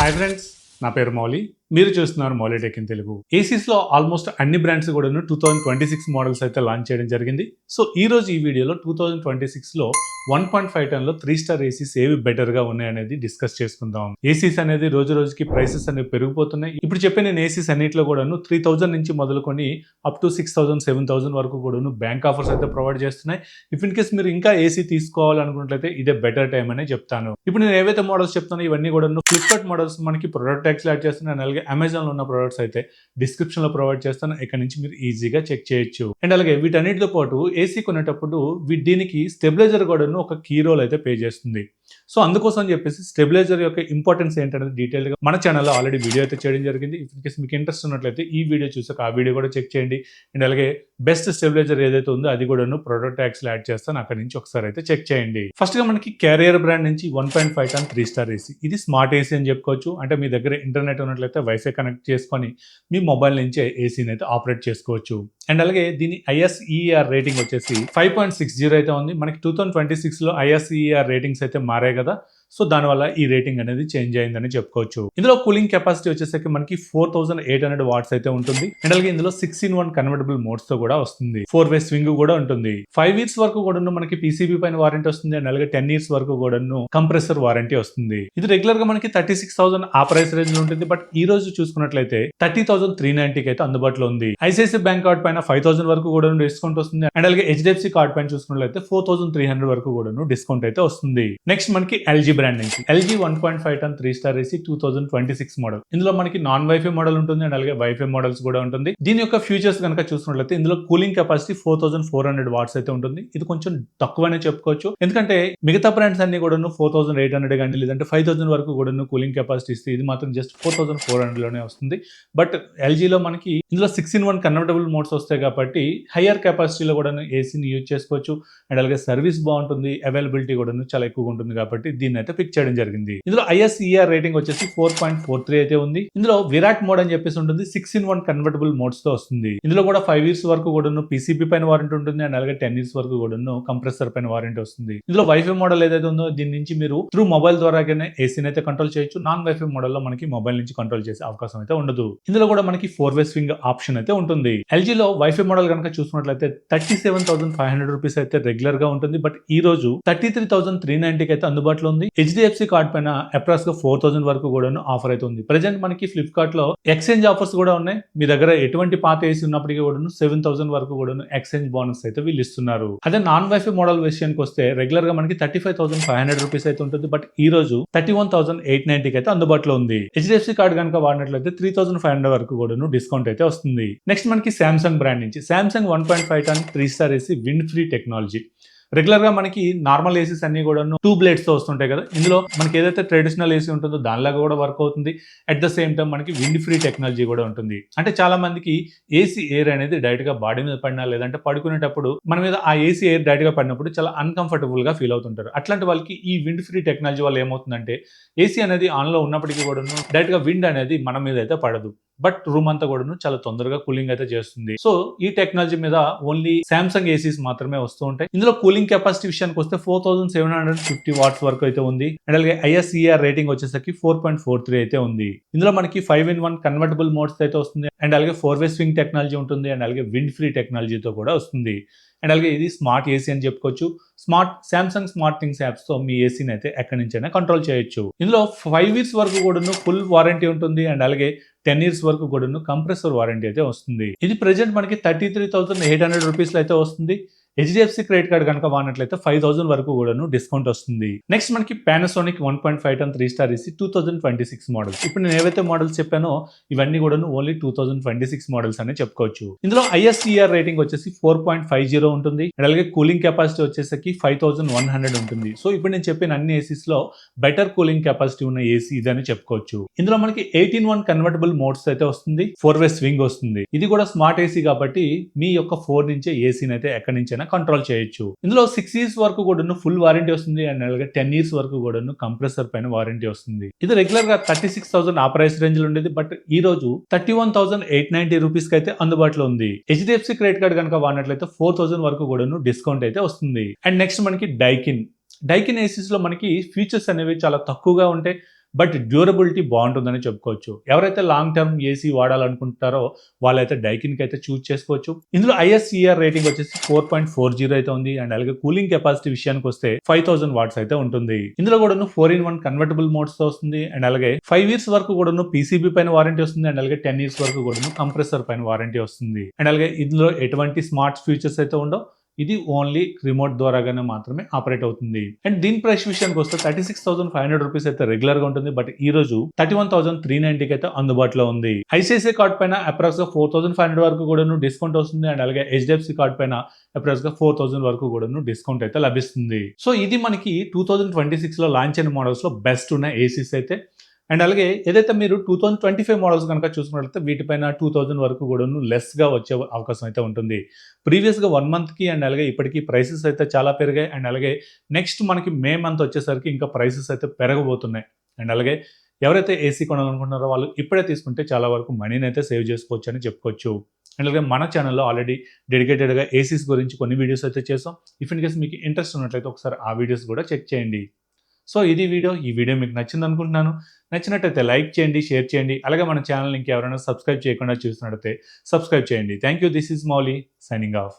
Hi friends, నా పేరు మౌలి. మీరు చూస్తున్నారు Mouli tech in Telugu. ACs లో ఆల్మోస్ట్ అన్ని బ్రాండ్స్ కూడా 2026 మోడల్స్ అయితే లాంచ్ చేయడం జరిగింది. సో ఈ రోజు ఈ వీడియోలో 2026 లో 1.5 టన్ లో 3 స్టార్ ఏసీస్ ఏవి బెటర్ గా ఉన్నాయనేది డిస్కస్ చేసుకుందాం. ఏసీస్ అనేది రోజు రోజుకి ప్రైసెస్ అనేవి పెరిగిపోతున్నాయి. ఇప్పుడు చెప్పే నేను ఏసీస్ అన్నిట్లో కూడా 3000 నుంచి మొదలుకొని అప్ టు 6000 7000 వరకు కూడా బ్యాంక్ ఆఫర్స్ అయితే ప్రొవైడ్ చేస్తున్నాయి. ఇఫ్ ఇన్ కేస్ మీరు ఇంకా ఏసీ తీసుకోవాలనుకున్నట్లయితే ఇదే బెటర్ టైం అనే చెప్తాను. ఇప్పుడు నేను ఏవైతే మోడల్స్ చెప్తానో ఇవన్నీ కూడా ఫ్లిప్కార్ట్ మోడల్స్ మనకి ప్రొడక్ట్ ట్యాక్స్ యాడ్ చేస్తున్నాను. అలాగే అమెజాన్ లో ఉన్న ప్రొడక్ట్స్ అయితే డిస్క్రిప్షన్ లో ప్రొవైడ్ చేస్తాను. ఇక్కడ నుంచి మీరు ఈజీగా చెక్ చేయొచ్చు. అండ్ అలాగే వీటన్నిటితో పాటు ఏసీ కొనేటప్పుడు దీనికి స్టెబిలైజర్ కూడా ఒక కీ రోల్ అయితే పే చేస్తుంది. సో అందుకోసం చెప్పేసి స్టెబిలైజర్ యొక్క ఇంపార్టెన్స్ ఏంటనేది డీటెయిల్ గా మన ఛానల్లో ఆల్రెడీ వీడియో అయితే చేయడం జరిగింది. ఇన్ కేస్ మీకు ఇంట్రెస్ట్ ఉన్నట్లయితే ఈ వీడియో చూసాక ఆ వీడియో కూడా చెక్ చేయండి. అండ్ అలాగే బెస్ట్ స్టెబిలైజర్ ఏదైతే ఉందో అది కూడా ప్రొడక్ట్ ట్యాక్స్ యాడ్ చేస్తాను. అక్కడ నుంచి ఒకసారి అయితే చెక్ చేయండి. ఫస్ట్ గా మనకి క్యారియర్ బ్రాండ్ నుంచి 1.5 టన్ 3 స్టార్ ఏసీ. ఇది స్మార్ట్ ఏసీ అని చెప్పుకోవచ్చు. అంటే మీ దగ్గర ఇంటర్నెట్ ఉన్నట్లయితే వైఫై కనెక్ట్ చేసుకొని మీ మొబైల్ నుంచే ఏసీని అయితే ఆపరేట్ చేసుకోవచ్చు. అండ్ అలాగే దీని ISER రేటింగ్ వచ్చేసి 5.60 అయితే ఉంది. మనకి 2026 లో ISER రేటింగ్స్ అయితే మారాయి కదా, సో దానివల్ల ఈ రేటింగ్ అనేది చేంజ్ అయిందని చెప్పుకోవచ్చు. ఇందులో కూలింగ్ కెపాసిటీ వచ్చేసరికి మనకి 4800 వాట్స్ అయితే ఉంటుంది. అండ్ అలాగే ఇందులో 6-in-1 కన్వర్టబుల్ మోడ్స్ తో కూడా వస్తుంది. 4-way స్వింగ్ కూడా ఉంటుంది. 5 years వరకు కూడా మనకి PCB పైన వారంటీ వస్తుంది. అండ్ అలాగే 10 years వరకు కూడా కంప్రెసర్ వారంటీ వస్తుంది. ఇది రెగ్యులర్ గా మనకి 36,000 ఆ ప్రైస్ రేంజ్ లో ఉంటుంది. బట్ ఈ రోజు చూసుకున్నట్లయితే 30,390 అయితే అందుబాటులో ఉంది. ICICI బ్యాంక్ కార్డ్ పైన 5,000 వరకు కూడా డిస్కౌంట్ వస్తుంది. అండ్ అలాగే HDFC కార్డ్ పైన చూసుకున్నట్లయితే 4,300 వరకు కూడా డిస్కౌంట్ అయితే వస్తుంది. నెక్స్ట్ మనకి LG బ్రాండ్ నుంచి LG 1.5 టన్ 3 స్టార్ ఏసీ 2026 మోడల్. ఇందులో మనకి నాన్ వైఫై మోడల్ ఉంటుంది. అండ్ అలాగే వైఫై మోడల్స్ కూడా ఉంటుంది. దీని యొక్క ఫ్యూచర్స్ కనుక చూసుకున్నట్లయితే ఇందులో కూలింగ్ కెపాసిటీ 4400 వాట్స్ అయితే ఉంటుంది. ఇది కొంచెం తక్కువనే చెప్పుకోవచ్చు. ఎందుకంటే మిగతా బ్రాండ్స్ అన్ని కూడా 4800 కానీ లేదంటే 5000 వరకు కూడా కూలింగ్ కెపాసిటీ ఇస్తే ఇది మాత్రం జస్ట్ 4400 లోనే వస్తుంది. బట్ LGలో మనకి ఇందులో 6-in-1 కన్వర్టబుల్ మోడ్స్ వస్తాయి కాబట్టి హయ్యర్ కెపాసిటీలో కూడా ఏసీని యూజ్ చేసుకోవచ్చు. అండ్ అలాగే సర్వీస్ బాగుంటుంది. అవైలబిలిటీ కూడా చాలా ఎక్కువగా ఉంటుంది కాబట్టి దీన్ని అయితే పిక్ చేయడం జరిగింది. ఇందులో ISER రేటింగ్ వచ్చేసి 4.43 అయితే ఉంది. ఇందులో విరాట్ మోడ్ అని చెప్పేసి ఉంటుంది. 6-in-1 కన్వర్టబుల్ మోడ్స్ తో వస్తుంది. ఇందులో కూడా 5 years వరకు కూడా PCB పైన వారంటీ ఉంటుంది. అండ్ అలాగే 10 years వరకు కూడా కంప్రెసర్ పైన వారంటీ వస్తుంది. ఇందులో వైఫై మోడల్ ఏదైతే ఉందో దీని నుంచి మీరు త్రూ మొబైల్ ద్వారానే ఏసీని అయితే కంట్రోల్ చేయొచ్చు. నాన్ వైఫై మోడల్ లో మనకి మొబైల్ నుంచి కంట్రోల్ చేసే అవకాశం అయితే ఉండదు. ఇందులో కూడా మనకి 4-way స్వింగ్ ఆప్షన్ అయితే ఉంటుంది. LGలో వైఫై మోడల్ కనుక చూసుకున్నట్లయితే 37,500 రూపీస్ అయితే రెగ్యులర్ గా ఉంటుంది. బట్ ఈ రోజు 33,390 అయితే అందుబాటులో ఉంది. HDFC కార్డ్ పైన అప్రాక్స్ గా 4,000 వరకు కూడా ఆఫర్ అయితే ఉంది. ప్రెజెంట్ మనకి ఫ్లిప్కార్ట్ లో ఎక్స్చేంజ్ ఆఫర్స్ కూడా ఉన్నాయి. మీ దగ్గర ఎటువంటి పాత ఏసీ ఉన్నప్పటికీ కూడా 7,000 వరకు కూడా ఎక్స్చేంజ్ బోనస్ అయితే వీళ్ళు ఇస్తున్నారు. అదే నాన్ వైఫై మోడల్ విషయానికి వస్తే రెగ్యులర్ గా మనకి 35,500 రూపీస్ అయితే ఉంటుంది. బట్ ఈ రోజు 31,890 అయితే అందుబాటులో ఉంది. HDFC కార్డ్ కనుక వాడినట్లయితే 3,500 వరకు కూడా డిస్కౌంట్ అయితే వస్తుంది. నెక్స్ట్ మనకి సామ్సంగ్ బ్రాండ్ నుంచి సామ్సంగ్ 1.5 టన్ 3 star AC wind free technology. Regular గా మనకి నార్మల్ ఏసీస్ అన్ని కూడా 2 blades తో వస్తుంటాయి కదా. ఇందులో మనకి ఏదైతే ట్రెడిషనల్ ఏసీ ఉంటుందో దానిలాగా కూడా వర్క్ అవుతుంది. అట్ ద సేమ్ టైం మనకి విండ్ ఫ్రీ టెక్నాలజీ కూడా ఉంటుంది. అంటే చాలా మందికి ఏసీ ఎయిర్ అనేది డైరెక్ట్ గా బాడీ మీద పడినా లేదంటే పడుకునేటప్పుడు మన మీద ఆ ఏసీ ఎయిర్ డైరెక్ట్ గా పడినప్పుడు చాలా అన్కంఫర్టబుల్ గా ఫీల్ అవుతుంటారు. అట్లాంటి వాళ్ళకి ఈ విండ్ ఫ్రీ టెక్నాలజీ వల్ల ఏమవుతుందంటే ఏసీ అనేది ఆన్ లో ఉన్నప్పటికీ కూడా డైరెక్ట్ గా విండ్ అనేది మన మీద అయితే పడదు. బట్ రూమ్ అంతా కూడా చాలా తొందరగా కూలింగ్ అయితే చేస్తుంది. సో ఈ టెక్నాలజీ మీద ఓన్లీ సామ్సంగ్ ఏసీస్ మాత్రమే వస్తూ ఉంటాయి. ఇందులో కూలింగ్ కెపాసిటీ విషయానికి వస్తే 4,750 వాట్స్ వరకు అయితే ఉంది. అండ్ అలాగే ISER రేటింగ్ వచ్చేసరికి 4.43 అయితే ఉంది. ఇందులో మనకి 5-in-1 కన్వర్టబుల్ మోడ్స్ అయితే వస్తుంది. అండ్ అలాగే 4-way స్వింగ్ టెక్నాలజీ ఉంటుంది. అండ్ అలాగే విండ్ ఫ్రీ టెక్నాలజీతో కూడా వస్తుంది. అండ్ అలాగే ఇది స్మార్ట్ ఏసీ అని చెప్పుకోవచ్చు. సామ్సంగ్ స్మార్ట్ థింగ్స్ యాప్స్ తో మీ ఏసీని అయితే ఎక్కడి నుంచైనా కంట్రోల్ చేయొచ్చు. ఇందులో 5 years వరకు కూడా ఫుల్ వారంటీ ఉంటుంది. అండ్ అలాగే 10 years వరకు కూడా కంప్రెసర్ వారంటీ అయితే వస్తుంది. ఇది ప్రెజెంట్ మనకి 33,800 రూపీస్ లో అయితే వస్తుంది. HDFC క్రెడిట్ కార్డ్ కనుక వాడినట్లయితే 5,000 వరకు కూడా డిస్కౌంట్ వస్తుంది. నెక్స్ట్ మనకి పానాసోనిక్ 1.5 టన్ 3 స్టార్ ఏసీ 2026 మోడల్స్. ఇప్పుడు నేను ఏవైతే మోడల్స్ చెప్పానో ఇవన్నీ కూడా ఓన్లీ 2026 మోడల్స్ అనే చెప్పుకోవచ్చు. ఇందులో ISER రేటింగ్ వచ్చేసి 4.50 ఉంటుంది. అలాగే కూలింగ్ కెపాసిటీ వచ్చేసరికి 5,100 ఉంటుంది. సో ఇప్పుడు నేను చెప్పిన అన్ని ఏసీస్ లో బెటర్ కూలింగ్ కెపాసిటీ ఉన్న ఏసీ ఇదని చెప్పుకోవచ్చు. ఇందులో మనకి 18-1 కన్వర్టబుల్ మోడ్స్ అయితే వస్తుంది. 4-way స్వింగ్ వస్తుంది. ఇది కూడా స్మార్ట్ ఏసీ కాబట్టి మీ యొక్క 4 నుంచే ఏసీని అయితే ఎక్కడి నుంచి కంట్రోల్ చేయొచ్చు. ఇందులో 6 years వరకు కూడా ఫుల్ వారంటీ వస్తుంది. అండ్ అలాగే 10 years వరకు కూడా కంప్రెసర్ పైన వారంటీ వస్తుంది. ఇది రెగ్యులర్ గా 36,000 ఆ ప్రైస్ రేంజ్ లో ఉండేది. బట్ ఈ రోజు 31,890 రూపీస్ కి అయితే అందుబాటులో ఉంది. HDFC క్రెడిట్ కార్డ్ కనుక వాడినట్లయితే 4,000 వరకు కూడా డిస్కౌంట్ అయితే వస్తుంది. అండ్ నెక్స్ట్ మనకి డైకిన్ ఏసీస్ లో మనకి ఫీచర్స్ అనేవి చాలా తక్కువగా ఉంటాయి. బట్ డ్యూరబిలిటీ బాగుంటుందని చెప్పుకోవచ్చు. ఎవరైతే లాంగ్ టర్మ్ ఏసీ వాడాలనుకుంటారో వాళ్ళైతే డైకిన్కి అయితే చూస్ చేసుకోవచ్చు. ఇందులో ISCR రేటింగ్ వచ్చేసి 4.40 అయితే ఉంది. అండ్ అలాగే కూలింగ్ కెపాసిటీ విషయానికి వస్తే 5000 వాట్స్ అయితే ఉంటుంది. ఇందులో కూడా 4-in-1 కన్వర్టబుల్ మోడ్స్ తో వస్తుంది. అండ్ అలాగే 5 years వరకు కూడా PCB పైన వారంటీ వస్తుంది. అండ్ అలాగే 10 years వరకు కూడా కంప్రెసర్ పైన వారంటీ వస్తుంది. అండ్ అలాగే ఇందులో ఎటువంటి స్మార్ట్ ఫీచర్స్ అయితే ఉండవు. ఇది ఓన్లీ రిమోట్ ద్వారాగానే మాత్రమే ఆపరేట్ అవుతుంది. అండ్ దీని ప్రైస్ విషయానికి వస్తే 36,500 రూపీస్ అయితే రెగ్యులర్ గా ఉంటుంది. బట్ ఈ రోజు 31,390 అయితే అందుబాటులో ఉంది. ICICI కార్డ్ పైన అప్రాక్స్ గా 4,500 వరకు కూడా డిస్కౌంట్ వస్తుంది. అండ్ అలాగే HDFC కార్డ్ పైన అప్రాక్స్ గా 4,000 వరకు కూడా డిస్కౌంట్ అయితే లభిస్తుంది. సో ఇది మనకి 2026 లో లాంచ్ అయిన మోడల్స్ లో బెస్ట్ ఉన్న ఏసీస్ అయితే. అండ్ అలాగే ఏదైతే మీరు 2025 మోడల్స్ కనుక చూసుకున్నట్లయితే వీటిపైన 2,000 వరకు కూడా లెస్గా వచ్చే అవకాశం అయితే ఉంటుంది. ప్రీవియస్గా 1 మంత్కి అండ్ అలాగే ఇప్పటికీ ప్రైసెస్ అయితే చాలా పెరిగాయి. అండ్ అలాగే నెక్స్ట్ మనకి మే మంత్ వచ్చేసరికి ఇంకా ప్రైసెస్ అయితే పెరగబోతున్నాయి. అండ్ అలాగే ఎవరైతే ఏసీ కొనాలనుకుంటున్నారో వాళ్ళు ఇప్పుడే తీసుకుంటే చాలా వరకు మనీని అయితే సేవ్ చేసుకోవచ్చు అని చెప్పుకోవచ్చు. అండ్ అలాగే మన ఛానల్లో ఆల్రెడీ డెడికేటెడ్గా ఏసీస్ గురించి కొన్ని వీడియోస్ అయితే చేసాం. ఇఫ్ ఇన్ కేస్ మీకు ఇంట్రెస్ట్ ఉన్నట్లయితే ఒకసారి ఆ వీడియోస్ కూడా చెక్ చేయండి. సో ఇది వీడియో. ఈ వీడియో మీకు నచ్చింది అనుకుంటున్నాను. నచ్చినట్టయితే లైక్ చేయండి, షేర్ చేయండి. అలాగే మన ఛానల్ ఇంకెవరైనా సబ్స్క్రైబ్ చేయకుండా చూస్తున్నట్టయితే సబ్స్క్రైబ్ చేయండి. Thank you. This is Mouli signing off.